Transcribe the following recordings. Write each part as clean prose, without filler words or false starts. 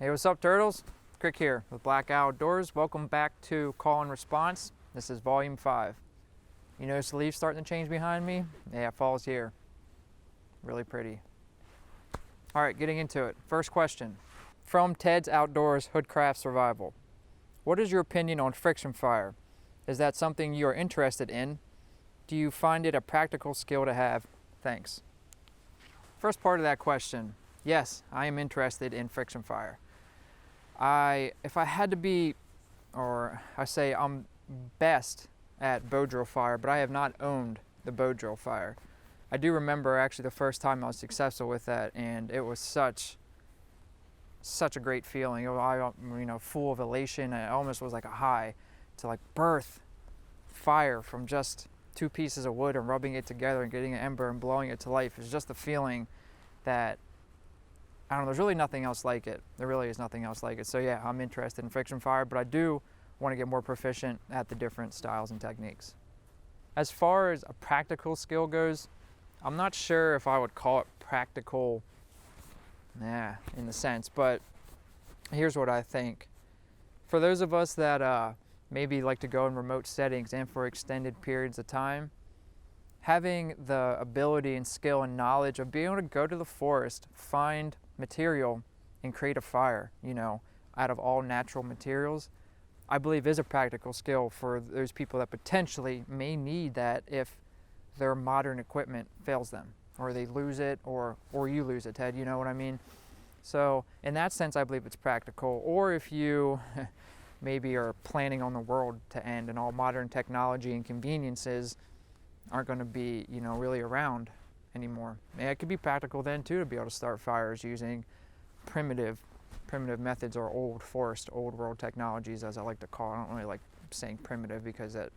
Hey, what's up, turtles? Crick here with Black Outdoors. Welcome back to Call and Response. This is Volume 5. You notice the leaves starting to change behind me? Yeah, fall's here. Really pretty. All right, getting into it. First question. From Ted's Outdoors Hoodcraft Survival. What is your opinion on friction fire? Is that something you are interested in? Do you find it a practical skill to have? Thanks. First part of that question. Yes, I am interested in friction fire. If I had to be, or I say I'm best at bow drill fire, but I have not owned the bow drill fire. I do remember actually the first time I was successful with that, and it was such a great feeling. Full of elation. It almost was like a high to like birth fire from just two pieces of wood and rubbing it together and getting an ember and blowing it to life. It's just a feeling that, I don't know, there's really nothing else like it. There really is nothing else like it. So yeah, I'm interested in friction fire, but I do want to get more proficient at the different styles and techniques. As far as a practical skill goes, I'm not sure if I would call it practical, in the sense, but here's what I think. For those of us that maybe like to go in remote settings and for extended periods of time, having the ability and skill and knowledge of being able to go to the forest, find material, and create a fire, out of all natural materials, I believe is a practical skill for those people that potentially may need that if their modern equipment fails them, or they lose it, or you lose it, Ted, you know what I mean? So in that sense, I believe it's practical. Or if you maybe are planning on the world to end and all modern technology and conveniences aren't going to be, really around anymore. It could be practical then too to be able to start fires using primitive methods or old world technologies, as I like to call it. I don't really like saying primitive because that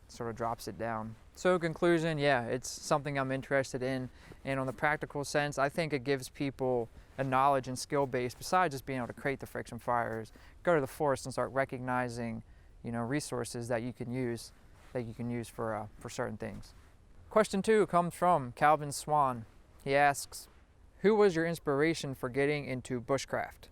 sort of drops it down. So conclusion, yeah, it's something I'm interested in, and on the practical sense, I think it gives people a knowledge and skill base besides just being able to create the friction fires. Go to the forest and start recognizing, resources that you can use for certain things. Question 2 comes from Calvin Swan. He asks, who was your inspiration for getting into bushcraft?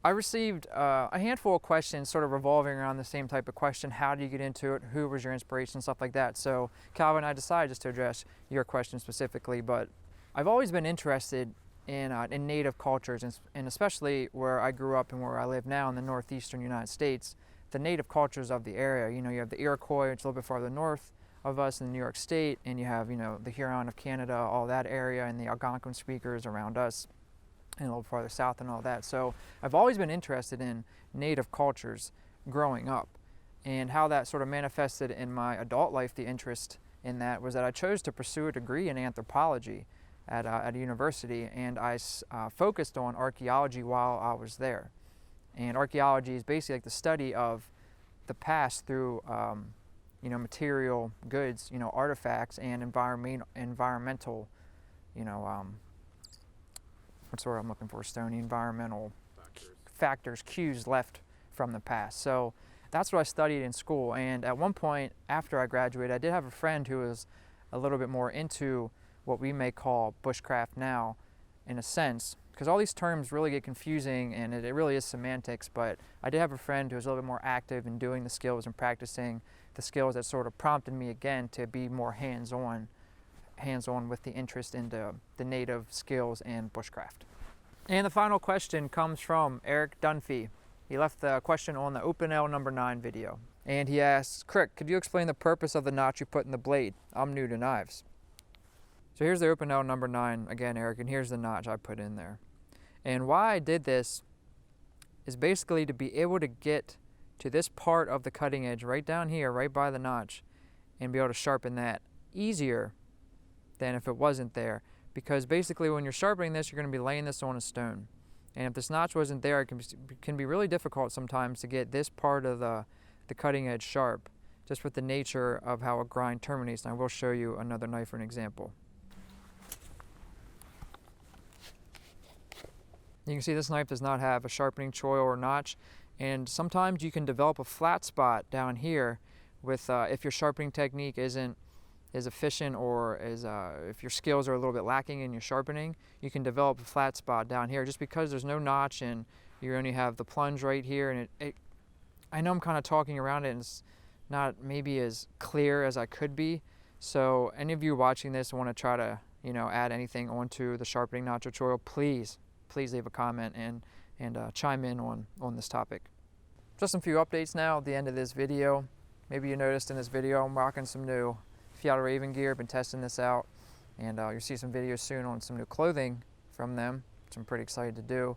I received a handful of questions sort of revolving around the same type of question. How do you get into it? Who was your inspiration? Stuff like that. So Calvin, I decided just to address your question specifically, but I've always been interested in native cultures, and especially where I grew up and where I live now in the northeastern United States, the native cultures of the area. You have the Iroquois, which is a little bit farther north of us in New York State, and you have, the Huron of Canada, all that area, and the Algonquin speakers around us, and a little farther south and all that. So I've always been interested in native cultures growing up, and how that sort of manifested in my adult life. The interest in that was that I chose to pursue a degree in anthropology at a university, and I focused on archaeology while I was there. And archaeology is basically like the study of the past through material goods, artifacts and environmental, what's the word I'm looking for? Stony environmental factors, cues left from the past. So that's what I studied in school. And at one point after I graduated, I did have a friend who was a little bit more into what we may call bushcraft now, in a sense, because all these terms really get confusing and it really is semantics. But I did have a friend who was a little bit more active in doing the skills and practicing the skills that sort of prompted me again to be more hands-on with the interest into the native skills and bushcraft. And the final question comes from Eric Dunphy. He left the question on the Open L number 9 video. And he asks, Crick, could you explain the purpose of the notch you put in the blade? I'm new to knives. So here's the Open L number 9 again, Eric, and here's the notch I put in there. And why I did this is basically to be able to get to this part of the cutting edge right down here, right by the notch, and be able to sharpen that easier than if it wasn't there. Because basically when you're sharpening this, you're going to be laying this on a stone. And if this notch wasn't there, it can be really difficult sometimes to get this part of the cutting edge sharp, just with the nature of how a grind terminates. And I will show you another knife for an example. You can see this knife does not have a sharpening choil or notch, and sometimes you can develop a flat spot down here with if your sharpening technique isn't as efficient, or as if your skills are a little bit lacking in your sharpening, you can develop a flat spot down here just because there's no notch and you only have the plunge right here, and I know I'm kind of talking around it and it's not maybe as clear as I could be. So any of you watching this want to try to, add anything onto the sharpening notch or choil, please leave a comment and chime in on this topic. Just a few updates now at the end of this video. Maybe you noticed in this video I'm rocking some new Fjallraven gear. Been testing this out, and you'll see some videos soon on some new clothing from them, which I'm pretty excited to do.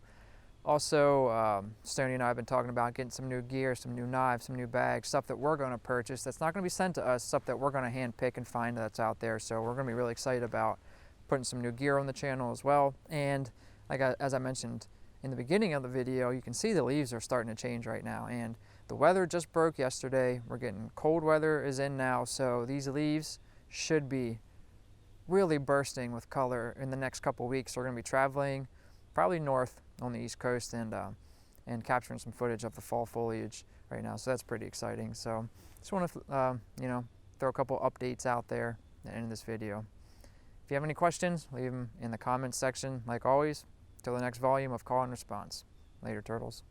Also, Stoney and I have been talking about getting some new gear, some new knives, some new bags, stuff that we're going to purchase that's not going to be sent to us, stuff that we're going to hand pick and find that's out there. So we're going to be really excited about putting some new gear on the channel as well. And as I mentioned in the beginning of the video, you can see the leaves are starting to change right now, and the weather just broke yesterday. We're getting cold weather is in now, so these leaves should be really bursting with color in the next couple weeks. We're going to be traveling probably north on the East Coast and capturing some footage of the fall foliage right now, so that's pretty exciting. So just want to throw a couple updates out there at the end of this video. If you have any questions, leave them in the comments section. Like always, till the next volume of Call and Response. Later, turtles.